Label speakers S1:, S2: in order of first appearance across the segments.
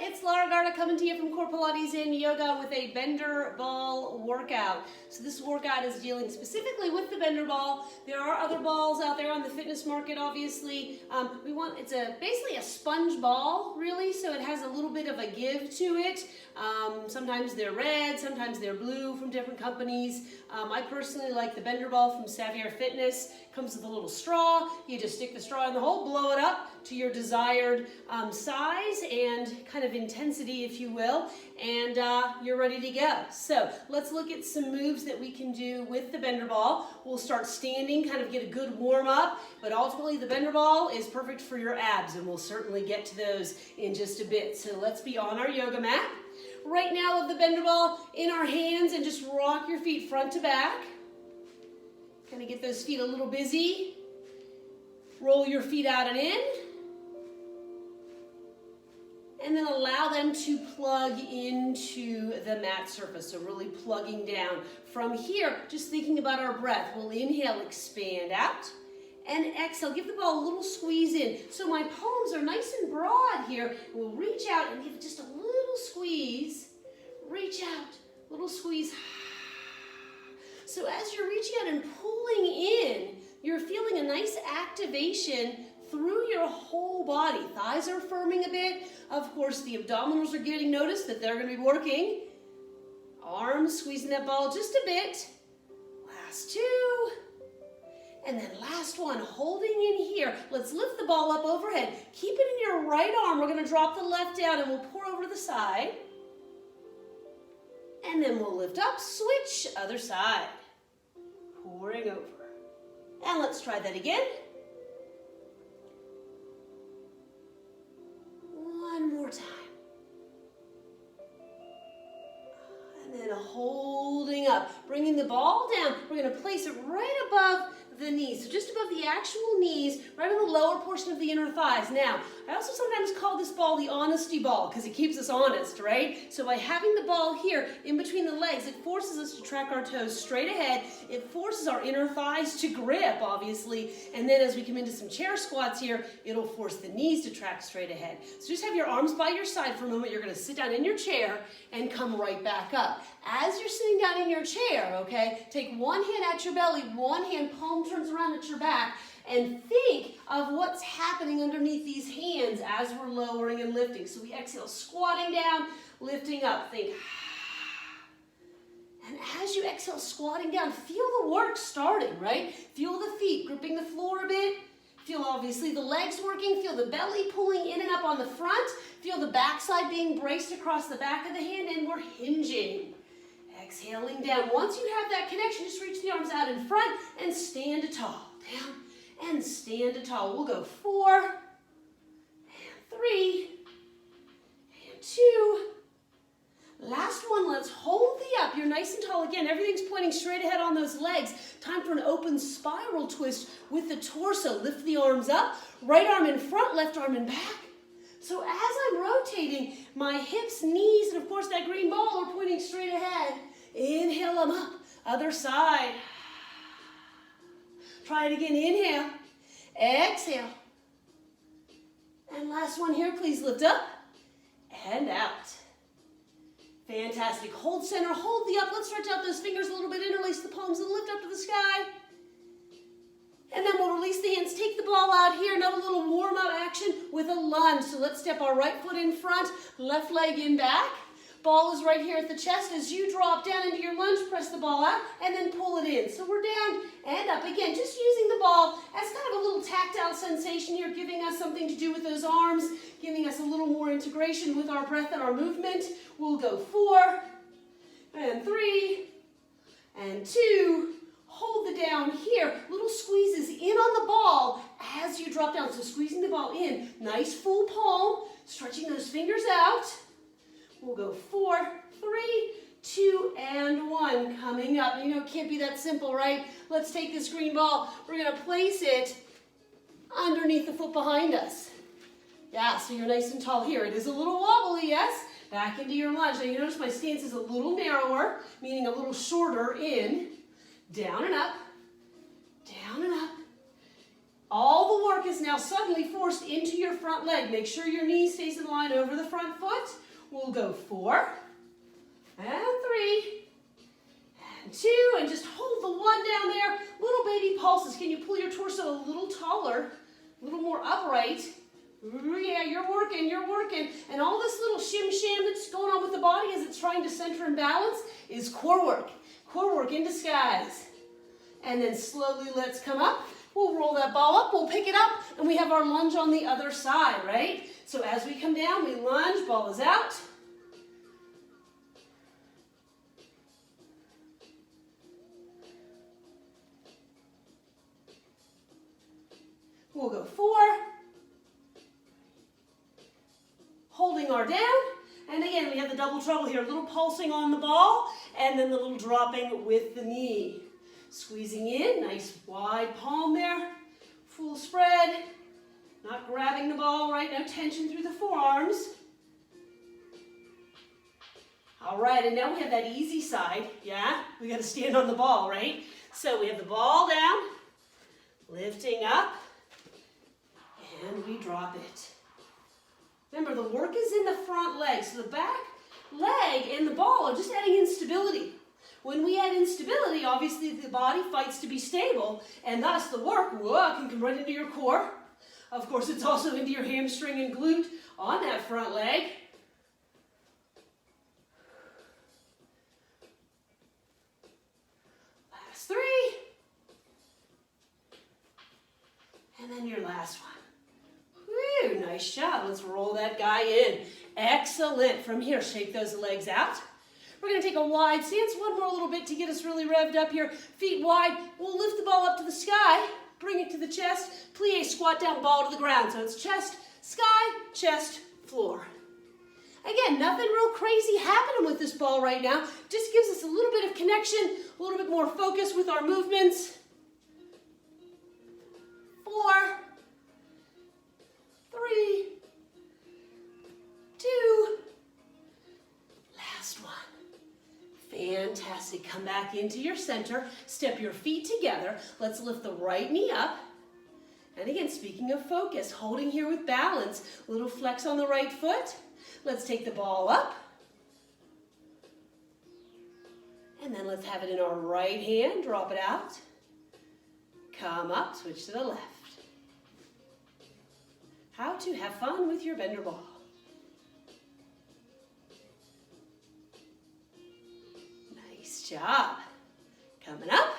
S1: It's Laura Garda coming to you from Core Pilates and Yoga with a bender ball workout. So this workout is dealing specifically with the bender ball. There are other balls out there on the fitness market, obviously. It's basically a sponge ball, really, so it has a little bit of a give to it. Sometimes they're red, sometimes they're blue from different companies. I personally like the bender ball from Xavier Fitness. Comes with a little straw. You just stick the straw in the hole, blow it up to your desired size and kind of intensity, if you will, and you're ready to go. So let's look at some moves that we can do with the bender ball. We'll start standing, kind of get a good warm up, but ultimately the bender ball is perfect for your abs, and we'll certainly get to those in just a bit. So let's be on our yoga mat. Right now with the bender ball in our hands, and just rock your feet front to back. Kind of get those feet a little busy. Roll your feet out and in. And then allow them to plug into the mat surface, so really plugging down. From here, just thinking about our breath. We'll inhale, expand out, and exhale. Give the ball a little squeeze in. So my palms are nice and broad here. We'll reach out and give it just a little squeeze. Reach out, little squeeze. So as you're reaching out and pulling in, you're feeling a nice activation through your whole body. Thighs are firming a bit. Of course, the abdominals are getting noticed that they're going to be working. Arms squeezing that ball just a bit. Last two. And then last one, holding in here. Let's lift the ball up overhead. Keep it in your right arm. We're going to drop the left down and we'll pour over to the side. And then we'll lift up, switch, other side. Pouring over. And let's try that again. One more time. And then holding up, bringing the ball down. We're going to place it right above the knees, so just above the actual knees, right on the lower portion of the inner thighs. Now, I also sometimes call this ball the honesty ball because it keeps us honest, right? So by having the ball here in between the legs, it forces us to track our toes straight ahead. It forces our inner thighs to grip, obviously, and then as we come into some chair squats here, it'll force the knees to track straight ahead. So just have your arms by your side for a moment. You're going to sit down in your chair and come right back up. As you're sitting down in your chair, okay, take one hand at your belly, one hand palm turns around at your back, and think of what's happening underneath these hands as we're lowering and lifting. So we exhale, squatting down, lifting up. Think, and as you exhale, squatting down, feel the work starting, right? Feel the feet gripping the floor a bit. Feel obviously the legs working. Feel the belly pulling in and up on the front. Feel the backside being braced across the back of the hand, and we're hinging. Exhaling down. Once you have that connection, just reach the arms out in front and stand tall. Down and stand tall. We'll go 4 and 3 and 2. Last one, let's hold the up. You're nice and tall again. Everything's pointing straight ahead on those legs. Time for an open spiral twist with the torso. Lift the arms up. Right arm in front, left arm in back. So as I'm rotating, my hips, knees, and of course that green ball are pointing straight ahead. Inhale them up. Other side. Try it again. Inhale. Exhale. And last one here. Please lift up and out. Fantastic. Hold center. Hold the up. Let's stretch out those fingers a little bit. Interlace the palms and lift up to the sky. And then we'll release the hands. Take the ball out here. Another little warm-up action with a lunge. So let's step our right foot in front, left leg in back. Ball is right here at the chest. As you drop down into your lunge, press the ball out and then pull it in. So we're down and up. Again, just using the ball as kind of a little tactile sensation here, giving us something to do with those arms, giving us a little more integration with our breath and our movement. We'll go 4 and 3 and 2. Hold the down here. Little squeezes in on the ball as you drop down. So squeezing the ball in. Nice full palm. Stretching those fingers out. We'll go 4, 3, 2, and 1. Coming up. You know, it can't be that simple, right? Let's take this green ball. We're going to place it underneath the foot behind us. Yeah, so you're nice and tall here. It is a little wobbly, yes? Back into your lunge. Now you notice my stance is a little narrower, meaning a little shorter in. Down and up. Down and up. All the work is now suddenly forced into your front leg. Make sure your knee stays in line over the front foot. We'll go 4, and 3, and 2, and just hold the 1 down there. Little baby pulses. Can you pull your torso a little taller, a little more upright? Ooh, yeah, you're working, And all this little shim-sham that's going on with the body as it's trying to center and balance is core work in disguise. And then slowly let's come up. We'll roll that ball up, we'll pick it up, and we have our lunge on the other side, right? So as we come down, we lunge, ball is out. We'll go 4. Holding our down. And again, we have the double trouble here. A little pulsing on the ball, and then the little dropping with the knee. Squeezing in, nice wide palm there. Full spread. Not grabbing the ball, right? No tension through the forearms. All right, and now we have that easy side, yeah? We got to stand on the ball, right? So we have the ball down, lifting up, and we drop it. Remember, the work is in the front leg, so the back leg and the ball are just adding instability. When we add instability, obviously the body fights to be stable, and thus the work can come right into your core. Of course, it's also into your hamstring and glute on that front leg. Last 3. And then your last one. Whew, nice job. Let's roll that guy in. Excellent. From here, shake those legs out. We're going to take a wide stance. One more little bit to get us really revved up here. Feet wide. We'll lift the ball up to the sky. Bring it to the chest. Plie, squat down, ball to the ground. So it's chest, sky, chest, floor. Again, nothing real crazy happening with this ball right now. Just gives us a little bit of connection, a little bit more focus with our movements. 4, 3, 2, last one. Fantastic. Come back into your center. Step your feet together. Let's lift the right knee up. And again, speaking of focus, holding here with balance, a little flex on the right foot. Let's take the ball up. And then let's have it in our right hand. Drop it out. Come up, switch to the left. How to have fun with your bender ball. Nice job. Coming up,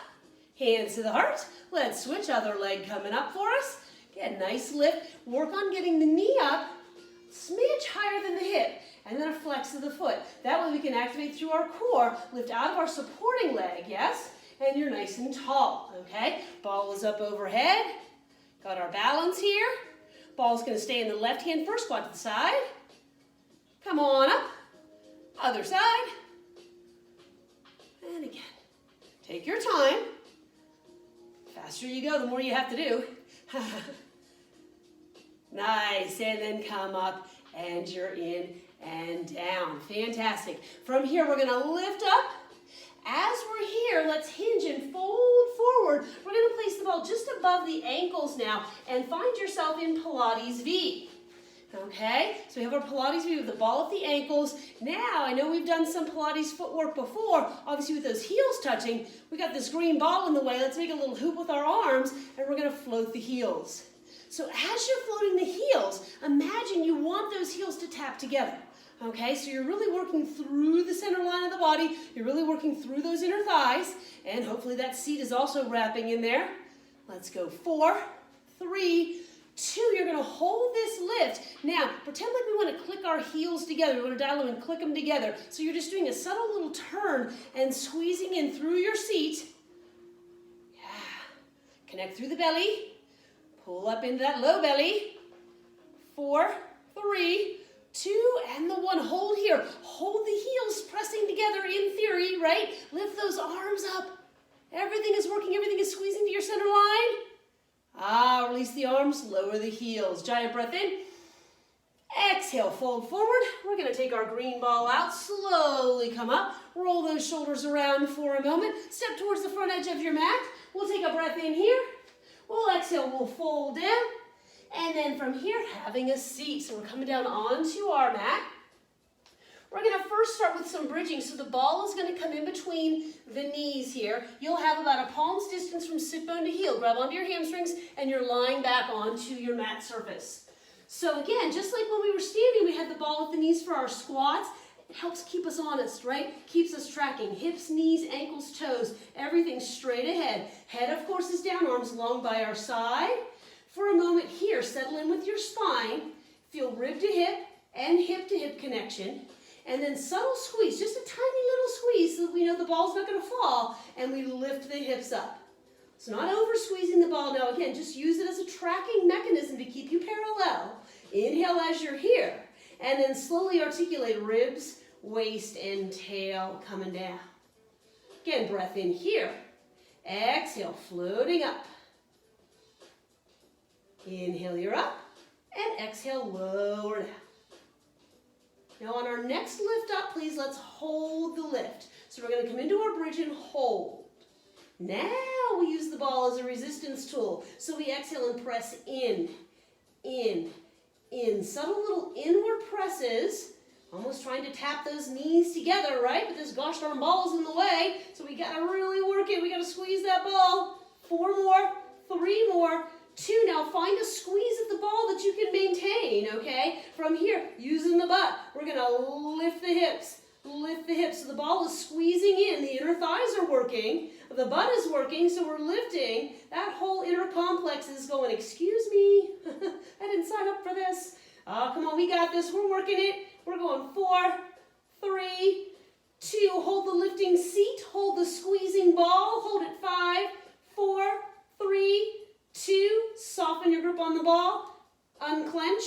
S1: hands to the heart. Let's switch, other leg coming up for us. Get a nice lift. Work on getting the knee up, smidge higher than the hip, and then a flex of the foot. That way we can activate through our core, lift out of our supporting leg, yes? And you're nice and tall, okay? Ball is up overhead. Got our balance here. Ball's gonna stay in the left hand first, squat to the side. Come on up, other side. And again, take your time. Faster you go, the more you have to do. Nice, and then come up, and you're in and down. Fantastic. From here, we're gonna lift up. As we're here, let's hinge and fold forward. We're gonna place the ball just above the ankles now, and find yourself in Pilates V. Okay, so we have our Pilates V with the ball at the ankles. Now, I know we've done some Pilates footwork before, obviously with those heels touching. We got this green ball in the way. Let's make a little hoop with our arms, and we're gonna float the heels. So as you're floating the heels, imagine you want those heels to tap together. Okay, so you're really working through the center line of the body. You're really working through those inner thighs, and hopefully that seat is also wrapping in there. Let's go 4, 3, 2. You're gonna hold this lift. Now, pretend like we wanna click our heels together. We wanna dial them and click them together. So you're just doing a subtle little turn and squeezing in through your seat. Yeah. Connect through the belly. Pull up into that low belly. 4, 3, 2, and the 1. Hold here. Hold the heels pressing together in theory, right? Lift those arms up. Everything is working. Everything is squeezing to your center line. Release the arms. Lower the heels. Giant breath in. Exhale, fold forward. We're going to take our green ball out. Slowly come up. Roll those shoulders around for a moment. Step towards the front edge of your mat. We'll take a breath in here. We'll exhale, we'll fold in. And then from here, having a seat. So we're coming down onto our mat. We're going to first start with some bridging. So the ball is going to come in between the knees here. You'll have about a palm's distance from sit bone to heel. Grab onto your hamstrings and you're lying back onto your mat surface. So again, just like when we were standing, we had the ball at the knees for our squats. It helps keep us honest, right? Keeps us tracking. Hips, knees, ankles, toes, everything straight ahead. Head, of course, is down, arms long by our side. For a moment here, settle in with your spine. Feel rib to hip and hip to hip connection. And then subtle squeeze, just a tiny little squeeze so that we know the ball's not going to fall, and we lift the hips up. So not over squeezing the ball. Now again, just use it as a tracking mechanism to keep you parallel. Inhale as you're here, and then slowly articulate ribs, waist, and tail coming down. Again, breath in here. Exhale, floating up. Inhale, you're up, and exhale, lower down. Now on our next lift up, please, let's hold the lift. So we're going to come into our bridge and hold. Now we use the ball as a resistance tool. So we exhale and press in, in, in. Subtle little inward presses, almost trying to tap those knees together, right? But this gosh darn ball is in the way, so we got to really work it. We got to squeeze that ball. 4 more, 3 more. 2, now find a squeeze at the ball that you can maintain, okay? From here, using the butt, we're going to lift the hips, so the ball is squeezing in, the inner thighs are working, the butt is working, so we're lifting, that whole inner complex is going, excuse me, I didn't sign up for this. Oh, come on, we got this, we're working it, we're going 4, 3, 2, hold the lifting seat, hold the squeezing ball, hold it 5, 4, 3, 2, soften your grip on the ball, unclench,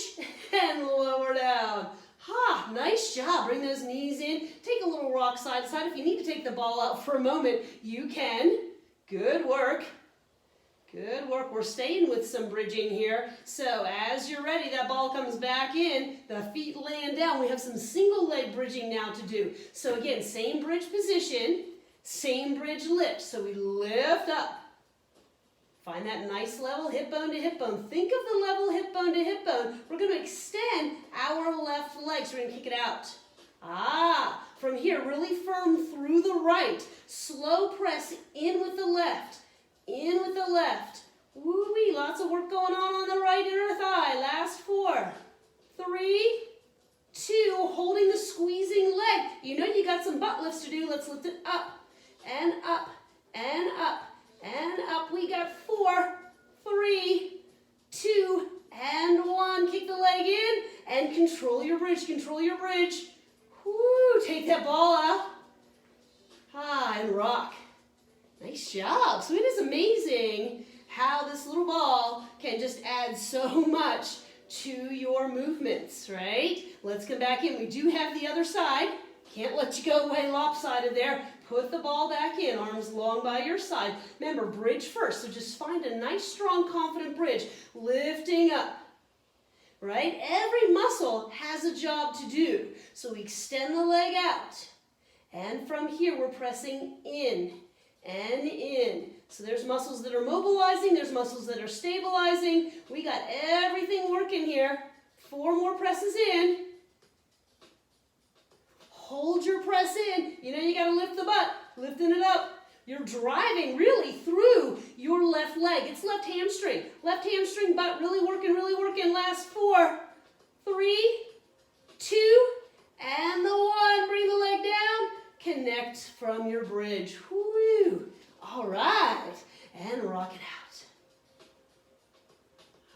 S1: and lower down. Ha, nice job. Bring those knees in. Take a little rock side to side. If you need to take the ball out for a moment, you can. Good work. Good work. We're staying with some bridging here. So as you're ready, that ball comes back in. The feet land down. We have some single leg bridging now to do. So again, same bridge position, same bridge lift. So we lift up. Find that nice level hip bone to hip bone. Think of the level hip bone to hip bone. We're going to extend our left leg, so we're going to kick it out. From here, really firm through the right. Slow press in with the left. In with the left. Woo-wee, lots of work going on the right inner thigh. Last 4, 3, 2, holding the squeezing leg. You know you got some butt lifts to do. Let's lift it up and up and up. And up, we got 4, 3, 2, and 1. Kick the leg in and control your bridge, Woo, take that ball out. And rock. Nice job. So it is amazing how this little ball can just add so much to your movements, right? Let's come back in. We do have the other side. Can't let you go way lopsided there. Put the ball back in, arms long by your side. Remember, bridge first, so just find a nice, strong, confident bridge. Lifting up, right? Every muscle has a job to do. So we extend the leg out. And from here, we're pressing in and in. So there's muscles that are mobilizing, there's muscles that are stabilizing. We got everything working here. 4 more presses in. Hold your press in. You know you got to lift the butt, lifting it up. You're driving really through your left leg. It's left hamstring. Left hamstring, butt really working, really working. Last 4, 3, 2, and the 1. Bring the leg down. Connect from your bridge. Woo! All right. And rock it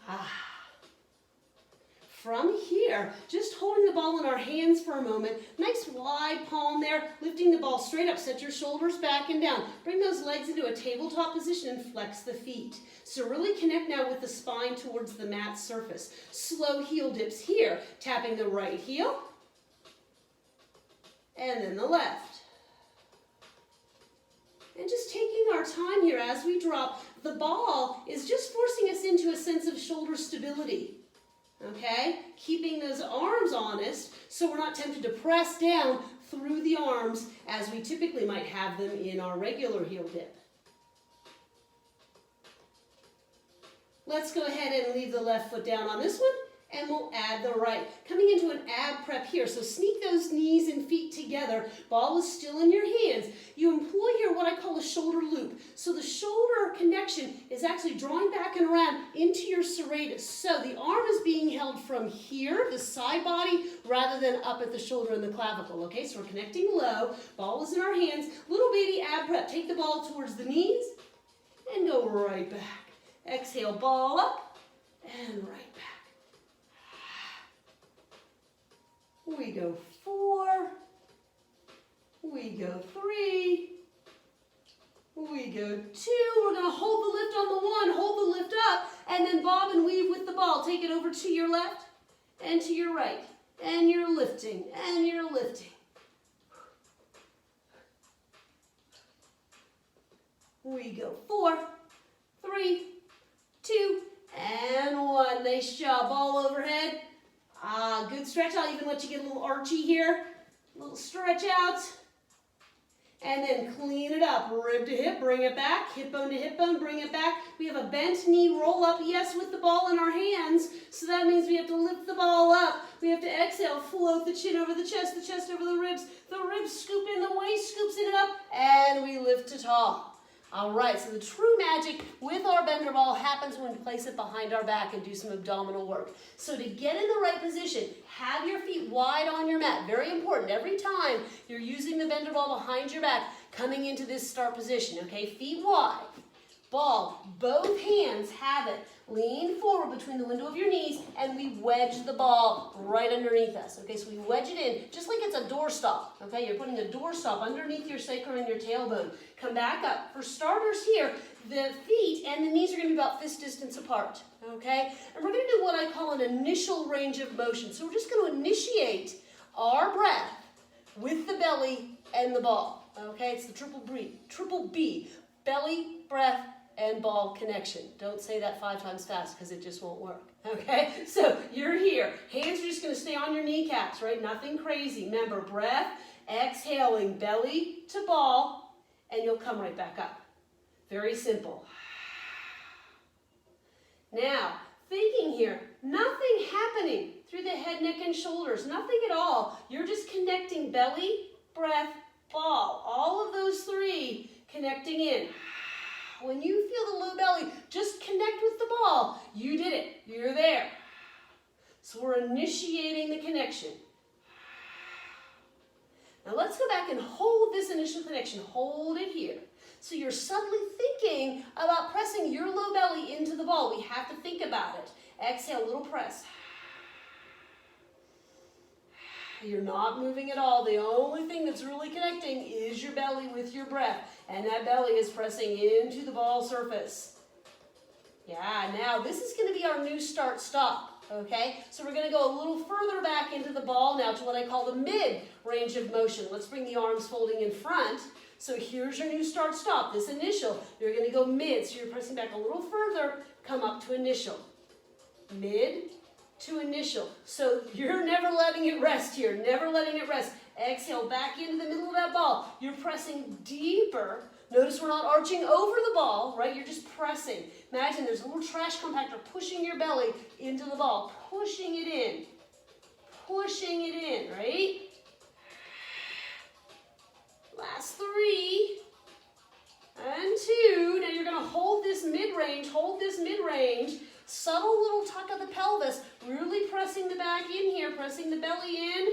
S1: out. From here, just holding the ball in our hands for a moment. Nice wide palm there, lifting the ball straight up. Set your shoulders back and down. Bring those legs into a tabletop position and flex the feet. So really connect now with the spine towards the mat surface. Slow heel dips here, tapping the right heel and then the left. And just taking our time here as we drop, the ball is just forcing us into a sense of shoulder stability. Okay, keeping those arms honest so we're not tempted to press down through the arms as we typically might have them in our regular heel dip. Let's go ahead and leave the left foot down on this one, and we'll add the right. Coming into an ab prep here, so sneak those knees and feet together. Ball is still in your hands. You employ here what I call a shoulder loop. So the shoulder connection is actually drawing back and around into your serratus. So the arm is being held from here, the side body, rather than up at the shoulder and the clavicle. Okay, so we're connecting low. Ball is in our hands. Little baby ab prep. Take the ball towards the knees and go right back. Exhale, ball up and right back. We go 4, we go 3, we go 2. We're going to hold the lift on the 1, hold the lift up, and then bob and weave with the ball. Take it over to your left and to your right, and you're lifting, and you're lifting. We go 4, 3, 2, and 1. Nice job. Ball overhead. Good stretch. I'll even let you get a little archy here. A little stretch out. And then clean it up. Rib to hip, bring it back. Hip bone to hip bone, bring it back. We have a bent knee roll up, yes, with the ball in our hands. So that means we have to lift the ball up. We have to exhale, float the chin over the chest over the ribs scoop in, the waist scoops it up, and we lift to tall. All right, so the true magic with our bender ball happens when we place it behind our back and do some abdominal work. So to get in the right position, have your feet wide on your mat. Very important. Every time you're using the bender ball behind your back, coming into this start position, okay? Feet wide. Ball, both hands have it. Lean forward between the window of your knees, and we wedge the ball right underneath us. Okay, so we wedge it in just like it's a doorstop. Okay, you're putting a doorstop underneath your sacrum and your tailbone. Come back up. For starters here, the feet and the knees are going to be about fist distance apart. Okay, and we're going to do what I call an initial range of motion. So we're just going to initiate our breath with the belly and the ball. Okay, it's the triple B, belly, breath, and ball connection. Don't say that 5 times fast because it just won't work. Okay, so you're here. Hands are just going to stay on your kneecaps, right? Nothing crazy. Remember, breath, exhaling, belly to ball, and you'll come right back up. Very simple. Now, thinking here, nothing happening through the head, neck, and shoulders. Nothing at all. You're just connecting belly, breath, ball. All of those 3 connecting in. When you feel the low belly, just connect with the ball. You did it. You're there. So we're initiating the connection. Now let's go back and hold this initial connection. Hold it here. So you're suddenly thinking about pressing your low belly into the ball. We have to think about it. Exhale, little press. You're not moving at all. The only thing that's really connecting is your belly with your breath. And that belly is pressing into the ball surface. Yeah, now this is going to be our new start stop. Okay, so we're going to go a little further back into the ball now to what I call the mid range of motion. Let's bring the arms folding in front. So here's your new start stop. This initial, you're going to go mid. So you're pressing back a little further, come up to initial. Mid to initial. So you're never letting it rest here, never letting it rest. Exhale, back into the middle of that ball. You're pressing deeper. Notice we're not arching over the ball, right? You're just pressing. Imagine there's a little trash compactor pushing your belly into the ball, pushing it in, right? Last 3 and 2. Now you're going to hold this mid-range, subtle little tuck of the pelvis, really pressing the back in here, pressing the belly in.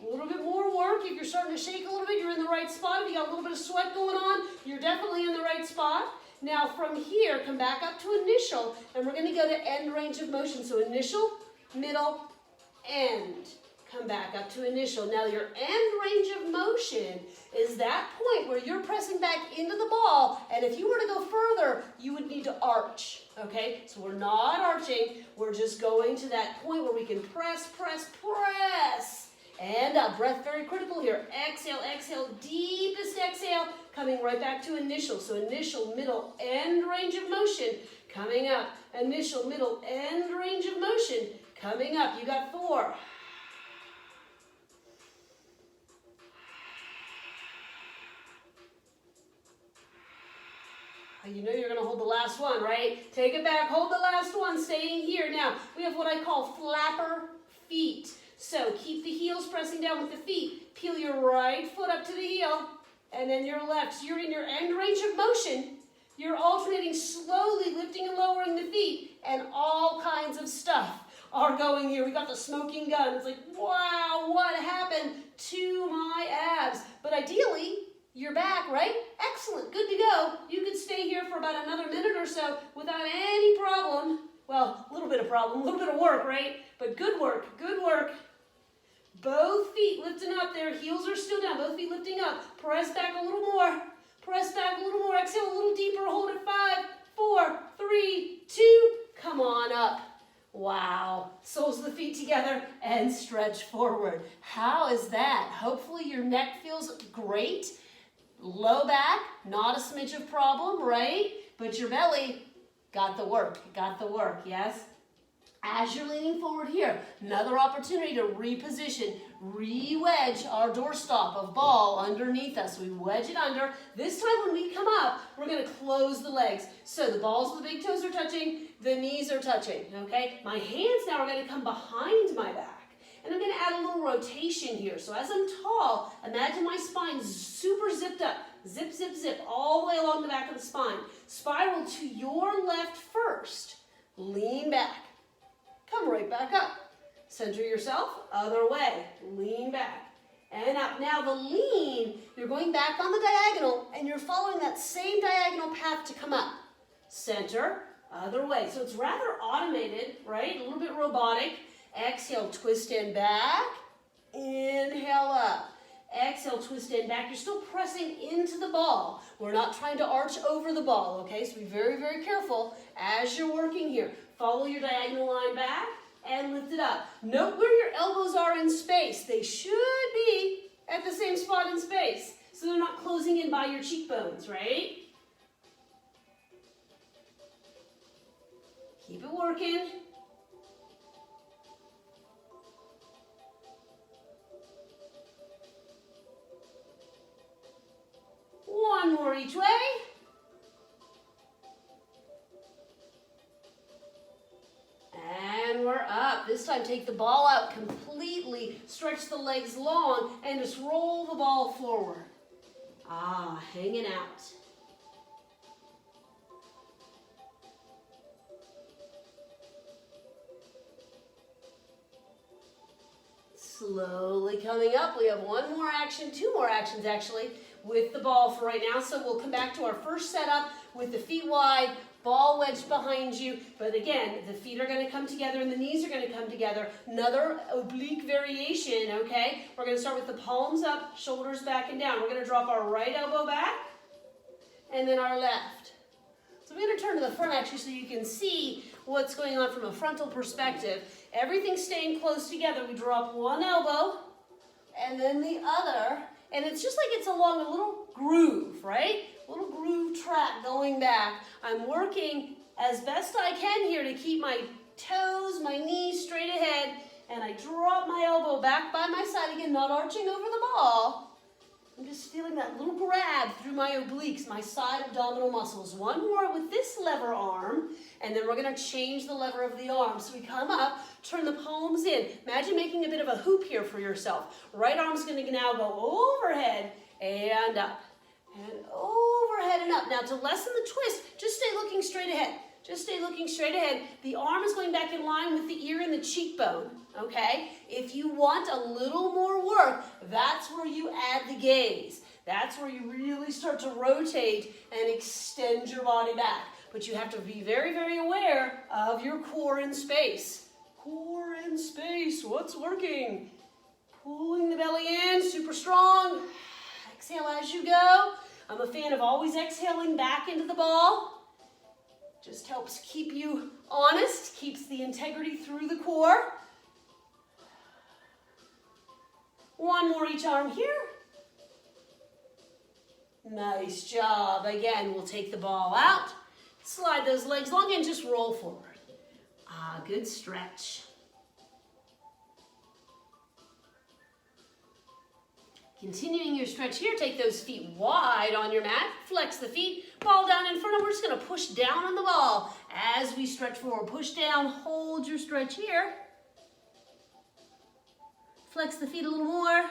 S1: A little bit more work. If you're starting to shake a little bit, you're in the right spot. If you got a little bit of sweat going on, you're definitely in the right spot. Now from here, come back up to initial, and we're going to go to end range of motion. So initial, middle, end. Come back up to initial. Now your end range of motion is that point where you're pressing back into the ball, and if you were to go further, you would need to arch, okay? So we're not arching, we're just going to that point where we can press, and up. Breath very critical here. Exhale, exhale, deepest exhale, coming right back to initial. So initial, middle, end range of motion, coming up. Initial, middle, end range of motion, coming up. You got 4. You know you're going to hold the last one, right? Take it back, hold the last one, staying here. Now, we have what I call flapper feet. So keep the heels pressing down with the feet. Peel your right foot up to the heel, and then your left. So you're in your end range of motion. You're alternating slowly, lifting and lowering the feet, and all kinds of stuff are going here. We got the smoking gun. It's like, wow, what happened to my abs? But ideally, you're back, right? Excellent, good to go. You could stay here for about another minute or so without any problem. Well, a little bit of problem, a little bit of work, right? But good work, good work. Both feet lifting up there. Heels are still down. Both feet lifting up. Press back a little more. Press back a little more. Exhale a little deeper. Hold it. 5, 4, 3, 2. Come on up. Wow. Soles of the feet together and stretch forward. How is that? Hopefully your neck feels great. Low back, not a smidge of problem, right? But your belly got the work, yes? As you're leaning forward here, another opportunity to reposition, re-wedge our doorstop of ball underneath us. We wedge it under. This time when we come up, we're going to close the legs. So the balls of the big toes are touching, the knees are touching, okay? My hands now are going to come behind my back. And I'm going to add a little rotation here. So as I'm tall, imagine my spine super zipped up. Zip, zip, zip, all the way along the back of the spine. Spiral to your left first. Lean back. Come right back up. Center yourself, other way. Lean back and up. Now the lean, you're going back on the diagonal and you're following that same diagonal path to come up. Center, other way. So it's rather automated, right? A little bit robotic. Exhale, twist and back. Inhale up. Exhale, twist and back. You're still pressing into the ball. We're not trying to arch over the ball, okay? So be very, very careful as you're working here. Follow your diagonal line back and lift it up. Note where your elbows are in space. They should be at the same spot in space, so they're not closing in by your cheekbones, right? Keep it working. One more each way. And we're up. This time take the ball out completely. Stretch the legs long and just roll the ball forward. Hanging out. Slowly coming up. We have one more action, two more actions actually, with the ball for right now. So we'll come back to our first setup with the feet wide, ball wedged behind you. But again, the feet are going to come together and the knees are going to come together. Another oblique variation, okay? We're going to start with the palms up, shoulders back and down. We're going to drop our right elbow back and then our left. So we're going to turn to the front actually so you can see what's going on from a frontal perspective. Everything's staying close together. We drop one elbow and then the other. And it's just like it's along a little groove, right? A little groove track going back. I'm working as best I can here to keep my toes, my knees straight ahead. And I drop my elbow back by my side again, not arching over the ball. I'm just feeling that little grab through my obliques, my side abdominal muscles. One more with this lever arm, and then we're going to change the lever of the arm. So we come up, turn the palms in. Imagine making a bit of a hoop here for yourself. Right arm's going to now go overhead and up, and overhead and up. Now to lessen the twist, just stay looking straight ahead. Just stay looking straight ahead. The arm is going back in line with the ear and the cheekbone, okay? If you want a little more work, that's where you add the gaze. That's where you really start to rotate and extend your body back. But you have to be very, very aware of your core in space. Core in space, what's working? Pulling the belly in, super strong. Exhale as you go. I'm a fan of always exhaling back into the ball. Just helps keep you honest, keeps the integrity through the core. One more each arm here. Nice job. Again, we'll take the ball out, slide those legs long and just roll forward. Good stretch. Continuing your stretch here, take those feet wide on your mat, flex the feet, ball down in front, and we're just gonna push down on the ball as we stretch forward. Push down, hold your stretch here. Flex the feet a little more.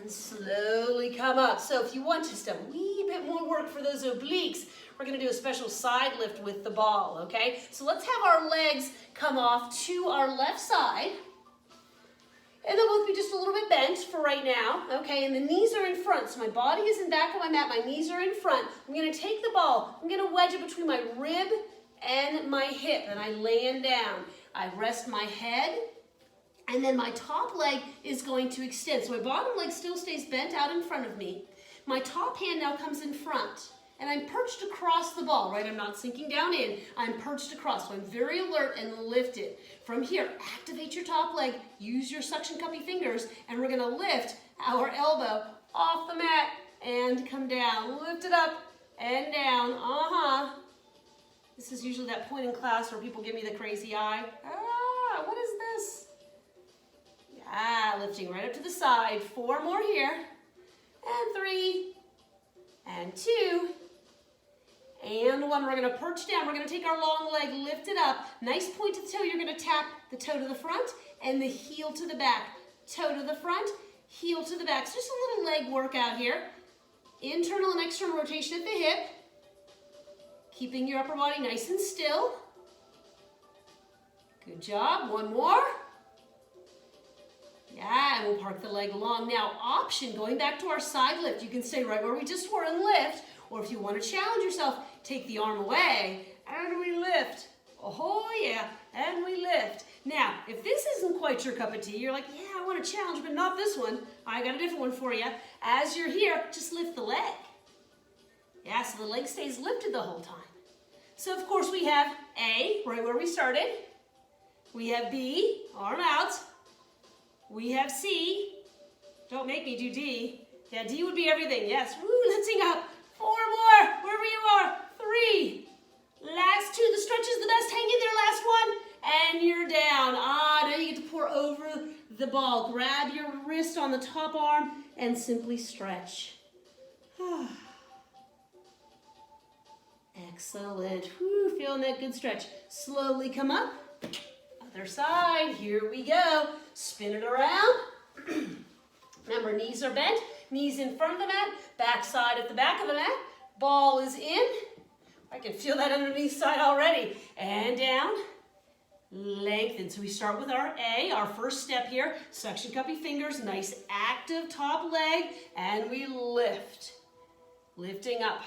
S1: And slowly come up. So if you want just a wee bit more work for those obliques, we're gonna do a special side lift with the ball, okay? So let's have our legs come off to our left side. And they'll both be just a little bit bent for right now, okay? And the knees are in front, so my body is in back of my mat, my knees are in front. I'm gonna take the ball, I'm gonna wedge it between my rib and my hip, and I land down. I rest my head, and then my top leg is going to extend. So my bottom leg still stays bent out in front of me. My top hand now comes in front, and I'm perched across the ball, right? I'm not sinking down in, I'm perched across, so I'm very alert and lifted. From here, activate your top leg, use your suction cuppy fingers, and we're gonna lift our elbow off the mat and come down. Lift it up and down, This is usually that point in class where people give me the crazy eye. What is this? Yeah, lifting right up to the side. 4 more here, and 3, and 2, and 1. We're gonna perch down. We're gonna take our long leg, lift it up. Nice point to the toe. You're gonna tap the toe to the front and the heel to the back. Toe to the front, heel to the back. So just a little leg workout here. Internal and external rotation at the hip. Keeping your upper body nice and still. Good job. 1 more. Yeah, and we'll park the leg long. Now, option, going back to our side lift. You can stay right where we just were and lift. Or if you want to challenge yourself, take the arm away and we lift. Oh yeah, and we lift. Now, if this isn't quite your cup of tea, you're like, yeah, I want to challenge, but not this one. I got a different one for you. As you're here, just lift the leg. Yeah, so the leg stays lifted the whole time. So of course we have A, right where we started. We have B, arm out. We have C, don't make me do D. Yeah, D would be everything, yes. Woo, lifting up. 4 more, wherever you are. 3, last 2. The stretch is the best. Hang in there, last 1, and you're down. Now you get to pour over the ball. Grab your wrist on the top arm and simply stretch. Excellent. Woo, feeling that good stretch. Slowly come up. Other side. Here we go. Spin it around. Remember, knees are bent. Knees in front of the mat. Back side at the back of the mat. Ball is in. I can feel that underneath side already. And down. Lengthen. So we start with our A, our first step here. Suction cuppy fingers. Nice active top leg. And we lift. Lifting up.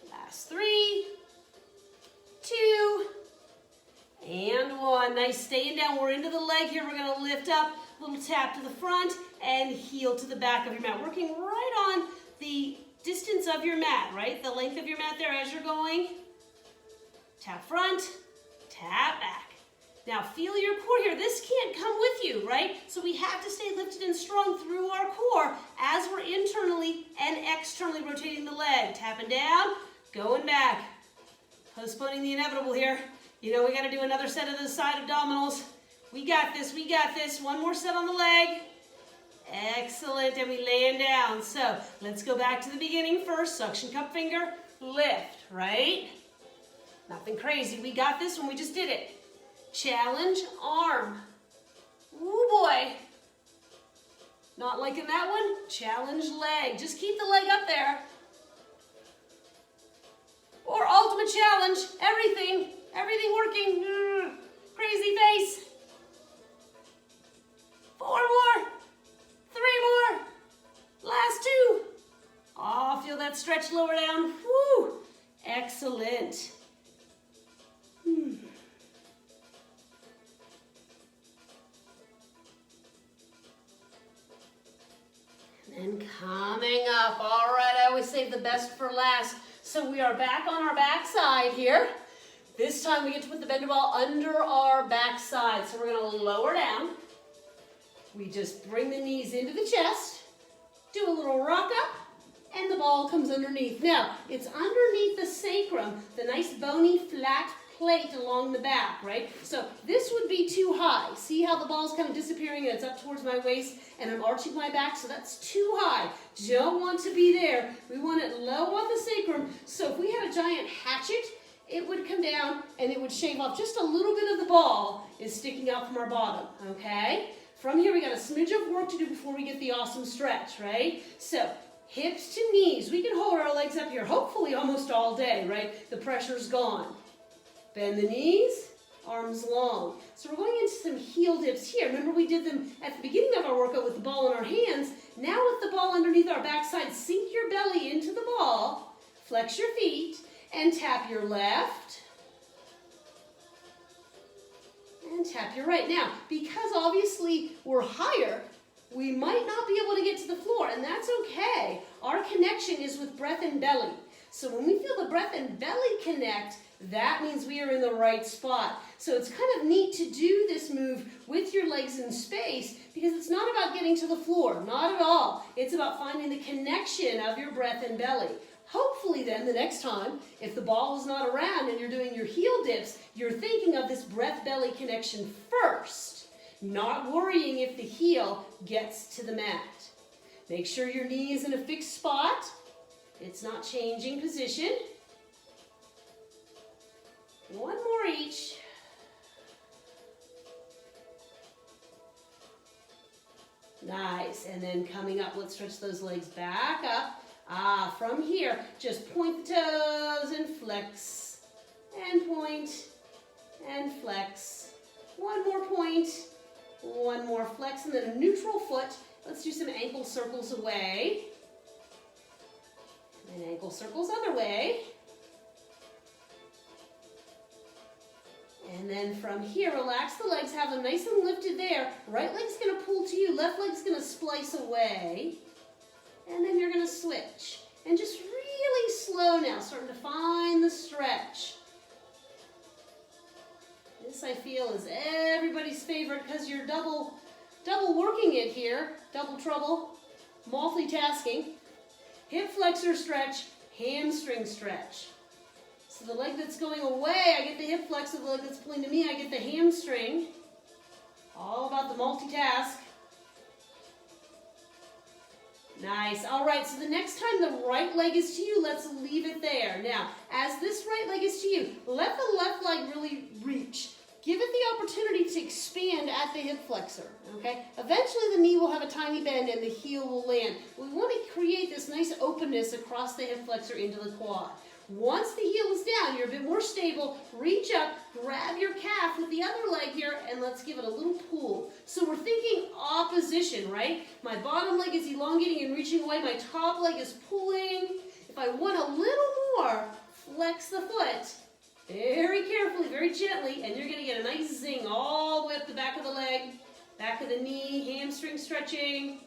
S1: Last 3, 2, and 1. Nice, staying down. We're into the leg here. We're going to lift up, little tap to the front, and heel to the back of your mat. Working right on the distance of your mat, right? The length of your mat there as you're going. Tap front, tap back. Now feel your core here. This can't come with you, right? So we have to stay lifted and strong through our core as we're internally and externally rotating the leg. Tapping down. Going back, postponing the inevitable here. You know we got to do another set of those side abdominals. We got this, we got this. 1 more set on the leg. Excellent, and we land down. So let's go back to the beginning first. Suction cup finger, lift, right? Nothing crazy. We got this one, we just did it. Challenge arm. Ooh boy. Not liking that one? Challenge leg. Just keep the leg up there. Or ultimate challenge, everything working. Crazy face. 4 more, 3 more, last 2. Oh, feel that stretch lower down. Woo, excellent. And coming up, all right, I always save the best for last. So we are back on our back side here. This time we get to put the bender ball under our back side. So we're gonna lower down. we just bring the knees into the chest, do a little rock up, and the ball comes underneath. Now, it's underneath the sacrum, the nice bony flat plate along the back, right? So this would be too high. See how the ball's kind of disappearing and it's up towards my waist and I'm arching my back, so that's too high. Don't want to be there. We want it low on the sacrum. So if we had a giant hatchet, it would come down and it would shave off just a little bit of the ball is sticking out from our bottom, okay? From here, we got a smidge of work to do before we get the awesome stretch, right? So hips to knees. We can hold our legs up here, hopefully almost all day, right? The pressure's gone. Bend the knees, arms long. So we're going into some heel dips here. Remember we did them at the beginning of our workout with the ball in our hands. Now with the ball underneath our backside, sink your belly into the ball, flex your feet, and tap your left. And tap your right. Now, because obviously we're higher, we might not be able to get to the floor, and that's okay. Our connection is with breath and belly. So when we feel the breath and belly connect, that means we are in the right spot. So it's kind of neat to do this move with your legs in space because it's not about getting to the floor, not at all. It's about finding the connection of your breath and belly. Hopefully then, the next time, if the ball is not around and you're doing your heel dips, you're thinking of this breath-belly connection first, not worrying if the heel gets to the mat. Make sure your knee is in a fixed spot. It's not changing position. One more each. Nice. And then coming up, let's stretch those legs back up. From here, just point the toes and flex. And point and flex. One more point. One more flex. And then a neutral foot. Let's do some ankle circles away. And ankle circles other way. And then from here, relax the legs, have them nice and lifted there. Right leg's going to pull to you, left leg's going to splice away. And then you're going to switch. And just really slow now, starting to find the stretch. This, I feel, is everybody's favorite because you're double working it here. Double trouble, multitasking. Hip flexor stretch, hamstring stretch. So the leg that's going away, I get the hip flexor. The leg that's pulling to me, I get the hamstring. All about the multitask. Nice. All right, so the next time the right leg is to you, let's leave it there. Now, as this right leg is to you, let the left leg really reach. Give it the opportunity to expand at the hip flexor, okay? Eventually the knee will have a tiny bend and the heel will land. We want to create this nice openness across the hip flexor into the quad. Once the heel is down, you're a bit more stable, reach up, grab your calf with the other leg here, and let's give it a little pull. So we're thinking opposition, right? My bottom leg is elongating and reaching away, my top leg is pulling. If I want a little more, flex the foot. Very carefully, very gently, and you're going to get a nice zing all the way up the back of the leg, back of the knee, hamstring stretching.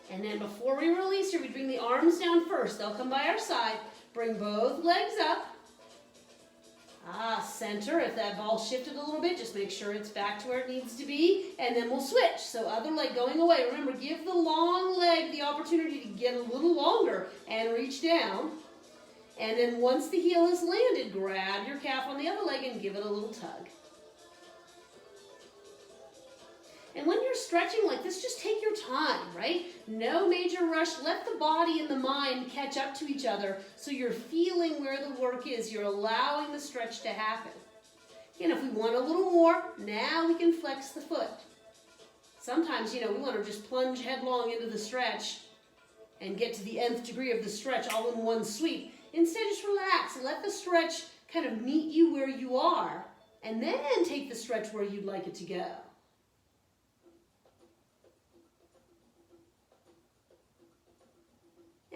S1: And then before we release here, we bring the arms down first. They'll come by our side. Bring both legs up. Center. If that ball shifted a little bit, just make sure it's back to where it needs to be. And then we'll switch. So other leg going away. Remember, give the long leg the opportunity to get a little longer and reach down. And then once the heel is landed, grab your calf on the other leg and give it a little tug. And when you're stretching like this, just take your time, right? No major rush. Let the body and the mind catch up to each other so you're feeling where the work is. You're allowing the stretch to happen. Again, if we want a little more, now we can flex the foot. Sometimes, we want to just plunge headlong into the stretch and get to the nth degree of the stretch all in one sweep. Instead, just relax. Let the stretch kind of meet you where you are, and then take the stretch where you'd like it to go.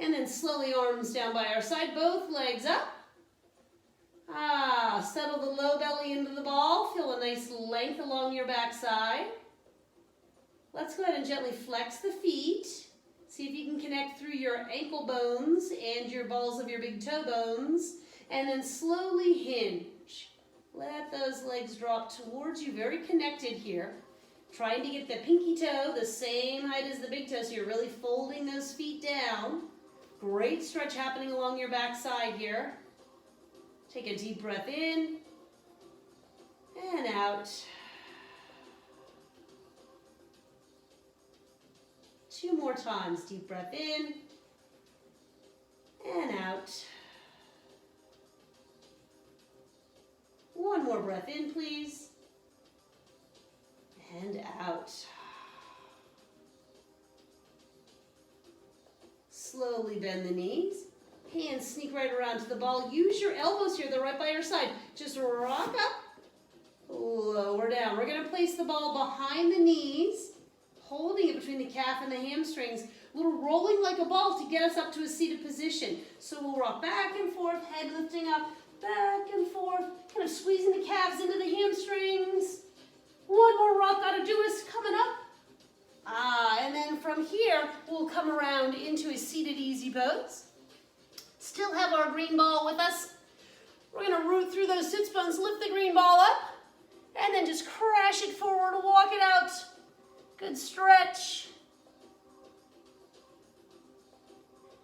S1: And then slowly arms down by our side, both legs up. Settle the low belly into the ball. Feel a nice length along your backside. Let's go ahead and gently flex the feet. See if you can connect through your ankle bones and your balls of your big toe bones. and then slowly hinge. Let those legs drop towards you, very connected here. Trying to get the pinky toe the same height as the big toe, so you're really folding those feet down. Great stretch happening along your back side here. Take a deep breath in and out. 2 more times. Deep breath in and out. 1 more breath in, please. And out. Slowly bend the knees. Hands sneak right around to the ball. Use your elbows here. They're right by your side. Just rock up, lower down. We're going to place the ball behind the knees, holding it between the calf and the hamstrings. A little rolling like a ball to get us up to a seated position. So we'll rock back and forth, head lifting up, back and forth, kind of squeezing the calves into the hamstrings. 1 more rock out of Duis coming up. And then from here, we'll come around into a seated easy pose. Still have our green ball with us. We're going to root through those sits bones, lift the green ball up, and then just crash it forward, walk it out. Good stretch.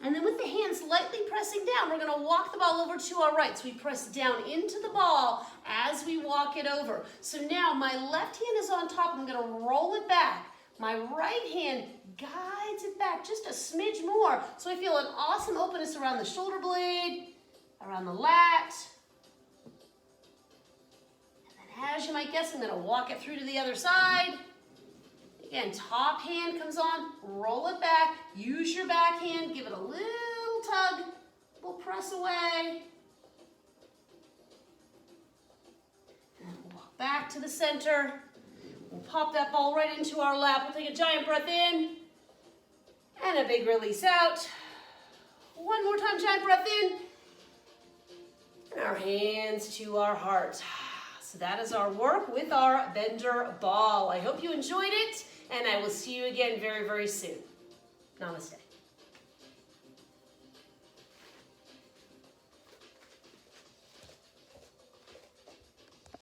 S1: And then with the hands lightly pressing down, we're going to walk the ball over to our right. So we press down into the ball as we walk it over. So now my left hand is on top. I'm going to roll it back. My right hand guides it back just a smidge more. So I feel an awesome openness around the shoulder blade, around the lat. And then as you might guess, I'm going to walk it through to the other side. Again, top hand comes on, roll it back, use your back hand, give it a little tug, we'll press away. And we'll walk back to the center. We'll pop that ball right into our lap. We'll take a giant breath in and a big release out. 1 more time, giant breath in. And our hands to our heart. So that is our work with our Bender ball. I hope you enjoyed it, and I will see you again very, very soon. Namaste.